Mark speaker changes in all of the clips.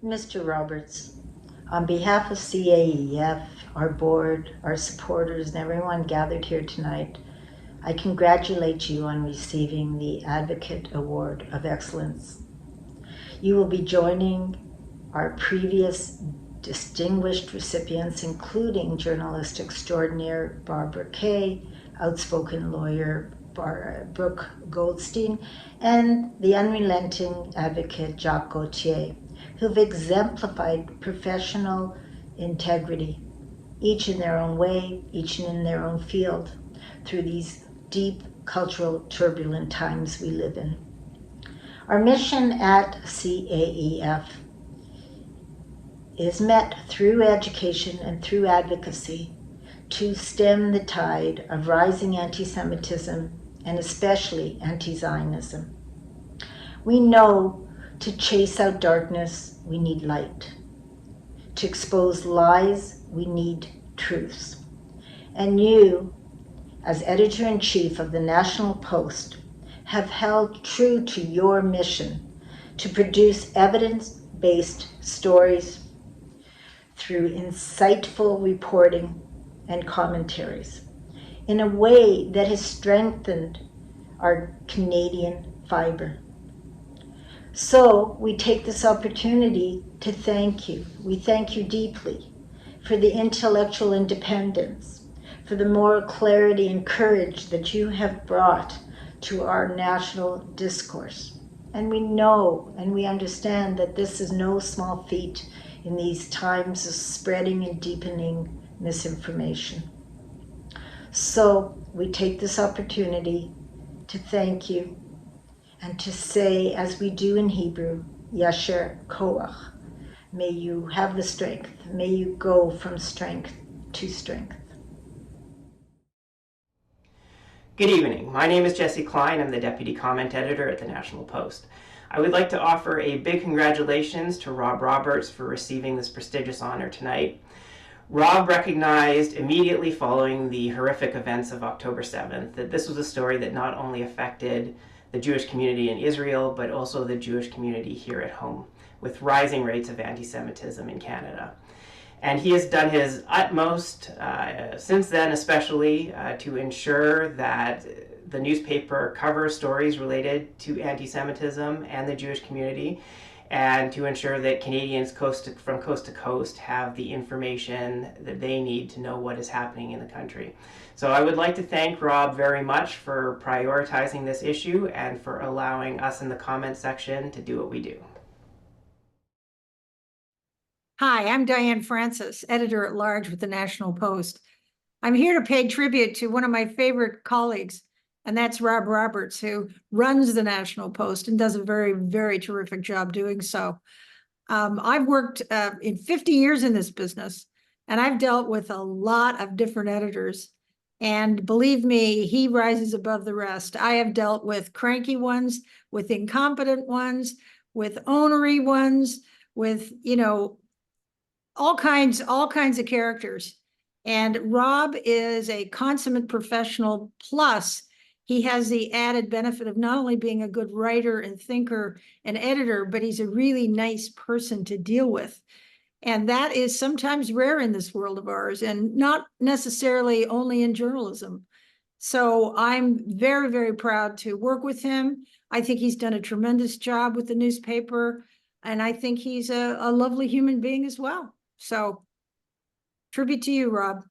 Speaker 1: Mr. Roberts, on behalf of CAEF, our board, our supporters, and everyone gathered here tonight, I congratulate you on receiving the Advocate Award of Excellence. You will be joining our previous distinguished recipients, including journalist extraordinaire Barbara Kay, outspoken lawyer Brooke Goldstein, and the unrelenting advocate Jacques Gauthier, who've exemplified professional integrity, each in their own way, each in their own field, through these deep cultural turbulent times we live in. Our mission at CAEF is met through education and through advocacy to stem the tide of rising anti-Semitism and especially anti-Zionism. We know to chase out darkness, we need light. To expose lies, we need truths. And you, as editor-in-chief of the National Post, have held true to your mission to produce evidence-based stories through insightful reporting and commentaries in a way that has strengthened our Canadian fiber. So we take this opportunity to thank you. We thank you deeply for the intellectual independence, for the moral clarity and courage that you have brought to our national discourse. And we know and we understand that this is no small feat in these times of spreading and deepening misinformation. So we take this opportunity to thank you and to say, as we do in Hebrew, Yasher Koach, may you have the strength, may you go from strength to strength.
Speaker 2: Good evening. My name is Jesse Klein. I'm the Deputy Comment Editor at the National Post. I would like to offer a big congratulations to Rob Roberts for receiving this prestigious honor tonight. Rob recognized immediately following the horrific events of October 7th that this was a story that not only affected the Jewish community in Israel, but also the Jewish community here at home, with rising rates of anti-Semitism in Canada. And he has done his utmost since then, especially to ensure that the newspaper covers stories related to anti-Semitism and the Jewish community, and to ensure that Canadians from coast to coast have the information that they need to know what is happening in the country. So I would like to thank Rob very much for prioritizing this issue and for allowing us in the comment section to do what we do.
Speaker 3: Hi, I'm Diane Francis, editor-at-large with the National Post. I'm here to pay tribute to one of my favorite colleagues, and that's Rob Roberts, who runs the National Post and does a very, very terrific job doing so. I've worked in 50 years in this business, and I've dealt with a lot of different editors. And believe me, he rises above the rest. I have dealt with cranky ones, with incompetent ones, with ornery ones, with, all kinds of characters. And Rob is a consummate professional, plus he has the added benefit of not only being a good writer and thinker and editor, but he's a really nice person to deal with. And that is sometimes rare in this world of ours, and not necessarily only in journalism. So I'm very, very proud to work with him. I think he's done a tremendous job with the newspaper, and I think he's a lovely human being as well. So tribute to you, Rob.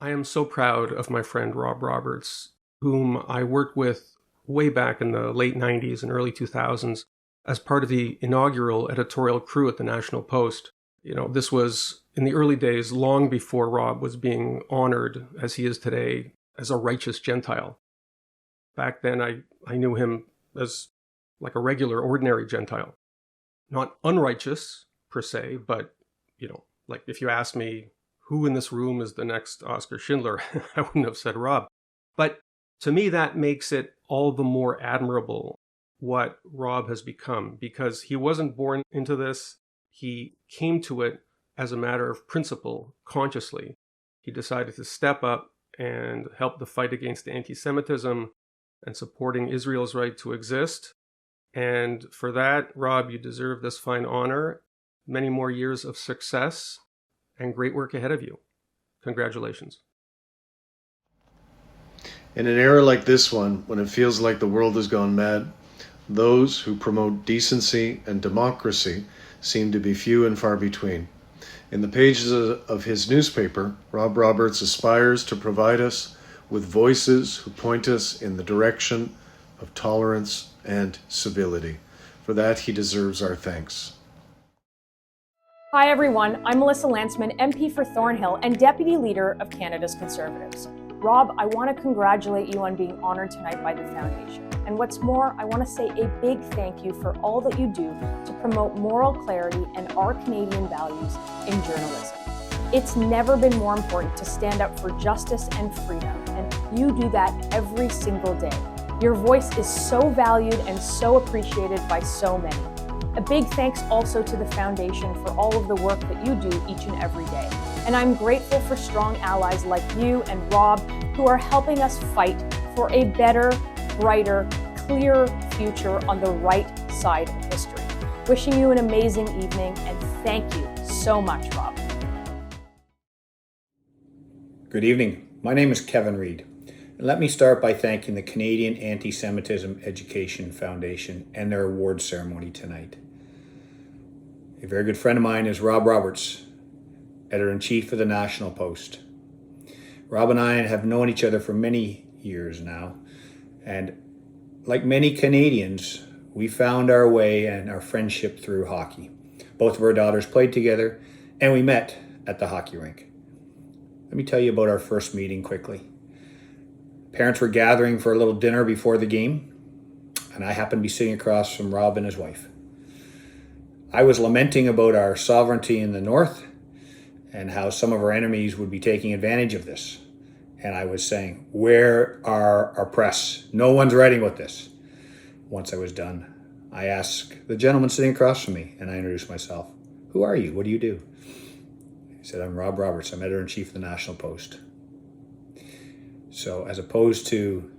Speaker 4: I am so proud of my friend Rob Roberts, whom I worked with way back in the late 90s and early 2000s as part of the inaugural editorial crew at the National Post. This was in the early days, long before Rob was being honored as he is today as a righteous Gentile. Back then, I knew him as like a regular, ordinary Gentile. Not unrighteous, per se, but, like if you asked me who in this room is the next Oscar Schindler, I wouldn't have said Rob. But to me, that makes it all the more admirable what Rob has become, because he wasn't born into this. He came to it as a matter of principle, consciously. He decided to step up and help the fight against anti-Semitism and supporting Israel's right to exist. And for that, Rob, you deserve this fine honor, many more years of success, and great work ahead of you. Congratulations.
Speaker 5: In an era like this one, when it feels like the world has gone mad, those who promote decency and democracy seem to be few and far between. In the pages of his newspaper, Rob Roberts aspires to provide us with voices who point us in the direction of tolerance and civility. For that, he deserves our thanks.
Speaker 6: Hi everyone, I'm Melissa Lanceman, MP for Thornhill and Deputy Leader of Canada's Conservatives. Rob, I want to congratulate you on being honored tonight by the Foundation. And what's more, I want to say a big thank you for all that you do to promote moral clarity and our Canadian values in journalism. It's never been more important to stand up for justice and freedom, and you do that every single day. Your voice is so valued and so appreciated by so many. A big thanks also to the Foundation for all of the work that you do each and every day. And I'm grateful for strong allies like you and Rob who are helping us fight for a better, brighter, clearer future on the right side of history. Wishing you an amazing evening and thank you so much, Rob.
Speaker 7: Good evening. My name is Kevin Reed. And let me start by thanking the Canadian Antisemitism Education Foundation and their award ceremony tonight. A very good friend of mine is Rob Roberts, Editor-in-Chief of the National Post. Rob and I have known each other for many years now, and like many Canadians, we found our way and our friendship through hockey. Both of our daughters played together, and we met at the hockey rink. Let me tell you about our first meeting quickly. Parents were gathering for a little dinner before the game, and I happened to be sitting across from Rob and his wife. I was lamenting about our sovereignty in the north and how some of our enemies would be taking advantage of this. And I was saying, where are our press? No one's writing about this. Once I was done, I asked the gentleman sitting across from me, and I introduced myself. Who are you? What do you do? He said, I'm Rob Roberts. I'm Editor-in-Chief of the National Post. So as opposed to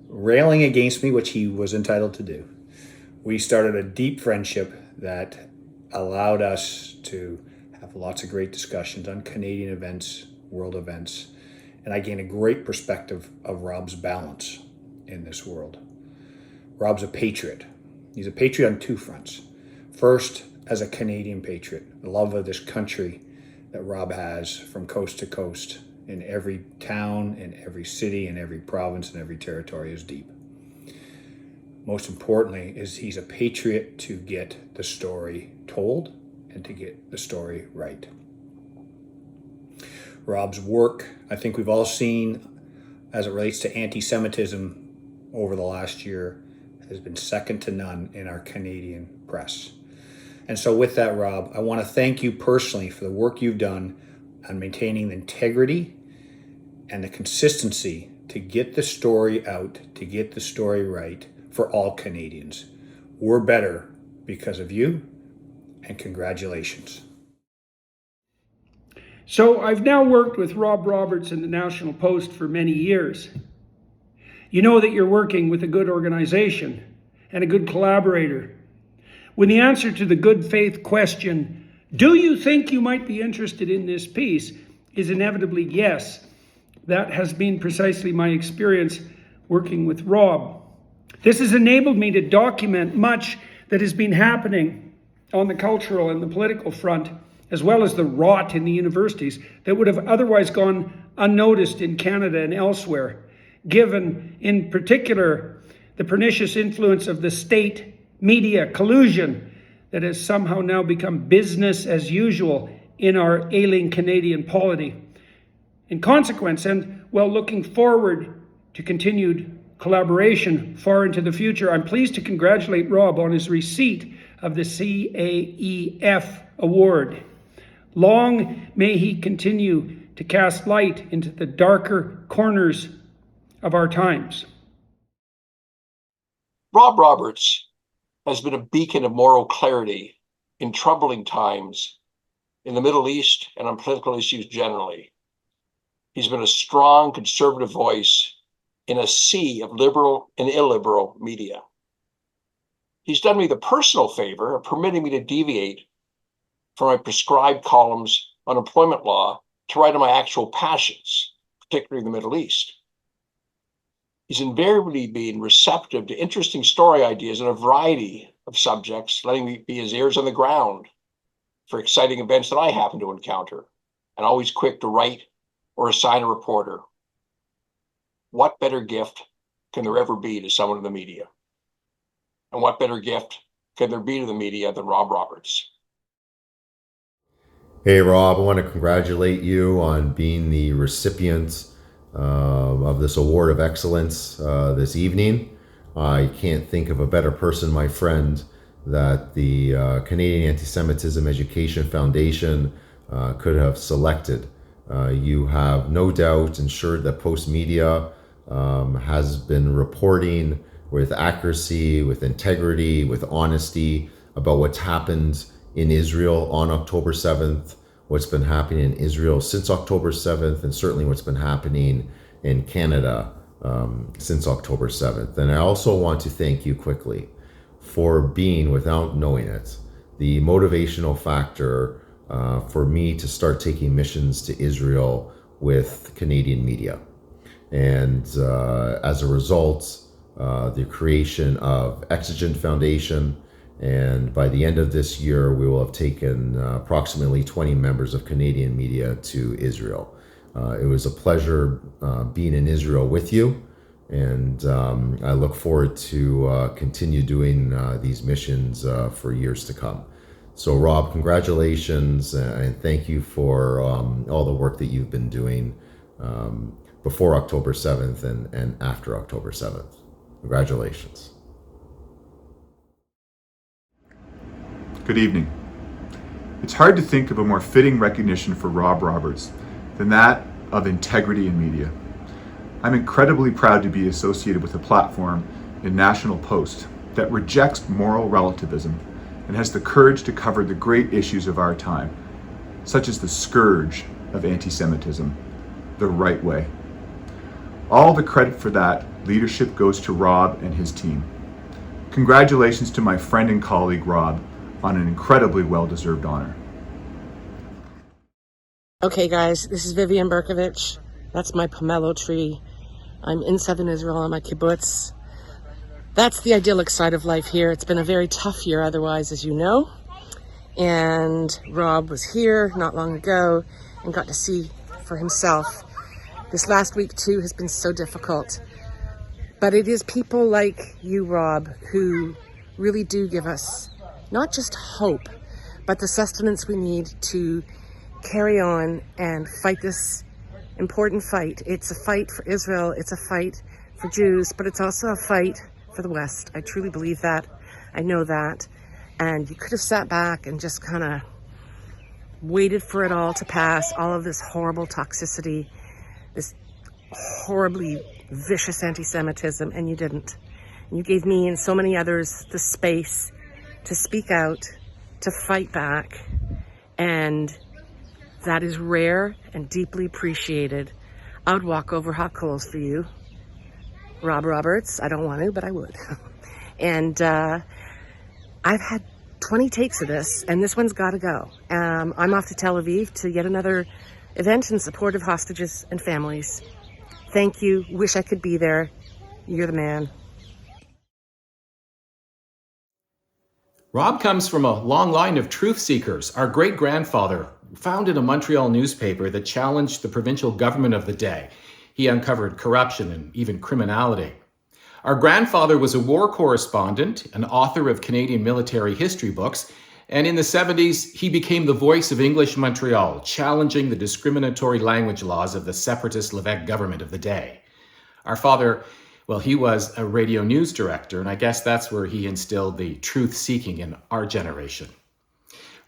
Speaker 7: railing against me, which he was entitled to do, we started a deep friendship that allowed us to have lots of great discussions on Canadian events, world events, and I gained a great perspective of Rob's balance in this world. Rob's a patriot. He's a patriot on two fronts. First, as a Canadian patriot, the love of this country that Rob has from coast to coast in every town, in every city, in every province, and every territory is deep. Most importantly is he's a patriot to get the story told and to get the story right. Rob's work, I think we've all seen as it relates to anti-Semitism over the last year, has been second to none in our Canadian press. And so with that, Rob, I want to thank you personally for the work you've done on maintaining the integrity and the consistency to get the story out, to get the story right for all Canadians. We're better because of you, and congratulations.
Speaker 8: So I've now worked with Rob Roberts in the National Post for many years. You know that you're working with a good organization and a good collaborator. When the answer to the good faith question, do you think you might be interested in this piece, is inevitably yes, that has been precisely my experience working with Rob. This has enabled me to document much that has been happening on the cultural and the political front, as well as the rot in the universities that would have otherwise gone unnoticed in Canada and elsewhere, given in particular the pernicious influence of the state media collusion that has somehow now become business as usual in our ailing Canadian polity. In consequence, and while looking forward to continued collaboration far into the future, I'm pleased to congratulate Rob on his receipt of the CAEF award. Long may he continue to cast light into the darker corners of our times.
Speaker 9: Rob Roberts has been a beacon of moral clarity in troubling times in the Middle East and on political issues generally. He's been a strong conservative voice in a sea of liberal and illiberal media. He's done me the personal favor of permitting me to deviate from my prescribed columns on employment law to write on my actual passions, particularly the Middle East. He's invariably been receptive to interesting story ideas on a variety of subjects, letting me be his ears on the ground for exciting events that I happen to encounter, and always quick to write or assign a reporter. What better gift can there ever be to someone in the media? And what better gift can there be to the media than Rob Roberts?
Speaker 10: Hey Rob, I want to congratulate you on being the recipient of this award of excellence this evening. I can't think of a better person, my friend, that the Canadian Antisemitism Education Foundation could have selected. You have no doubt ensured that Post Media has been reporting with accuracy, with integrity, with honesty about what's happened in Israel on October 7th, what's been happening in Israel since October 7th, and certainly what's been happening in Canada since October 7th. And I also want to thank you quickly for being, without knowing it, the motivational factor for me to start taking missions to Israel with Canadian media. And as a result, the creation of Exigent Foundation, and by the end of this year, we will have taken approximately 20 members of Canadian media to Israel. It was a pleasure being in Israel with you, and I look forward to continue doing these missions for years to come. So Rob, congratulations, and thank you for all the work that you've been doing before October 7th and after October 7th. Congratulations.
Speaker 11: Good evening. It's hard to think of a more fitting recognition for Rob Roberts than that of integrity in media. I'm incredibly proud to be associated with a platform in National Post that rejects moral relativism and has the courage to cover the great issues of our time, such as the scourge of anti-Semitism, the right way. All the credit for that leadership goes to Rob and his team. Congratulations to my friend and colleague Rob on an incredibly well-deserved honor.
Speaker 12: Okay guys, this is Vivian Berkovich. That's my pomelo tree. I'm in southern Israel on my kibbutz. That's the idyllic side of life here. It's been a very tough year otherwise, as you know. And Rob was here not long ago and got to see for himself. This last week too has been so difficult. But it is people like you, Rob, who really do give us not just hope, but the sustenance we need to carry on and fight this important fight. It's a fight for Israel, it's a fight for Jews, but it's also a fight for the West. I truly believe that. I know that. And you could have sat back and just kind of waited for it all to pass, all of this horrible toxicity, this horribly vicious anti-Semitism, and you didn't. And you gave me and so many others the space to speak out, to fight back, and that is rare and deeply appreciated. I would walk over hot coals for you, Rob Roberts. I don't want to, but I would. And I've had 20 takes of this, and this one's got to go. I'm off to Tel Aviv to yet another event in support of hostages and families. Thank you. Wish I could be there. You're the man.
Speaker 13: Rob comes from a long line of truth seekers. Our great-grandfather founded a Montreal newspaper that challenged the provincial government of the day. He uncovered corruption and even criminality. Our grandfather was a war correspondent, an author of Canadian military history books, and in the 70s, he became the voice of English Montreal, challenging the discriminatory language laws of the separatist Lévesque government of the day. Our father, well, he was a radio news director, and I guess that's where he instilled the truth-seeking in our generation.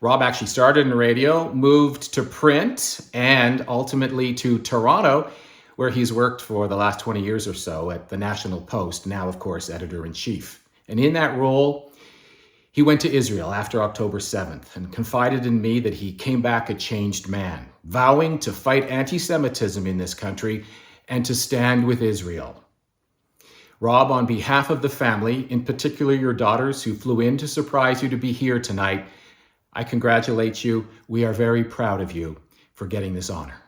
Speaker 13: Rob actually started in radio, moved to print, and ultimately to Toronto, where he's worked for the last 20 years or so at the National Post, now, of course, editor-in-chief. And in that role, he went to Israel after October 7th and confided in me that he came back a changed man, vowing to fight anti-Semitism in this country and to stand with Israel. Rob, on behalf of the family, in particular your daughters who flew in to surprise you to be here tonight, I congratulate you. We are very proud of you for getting this honor.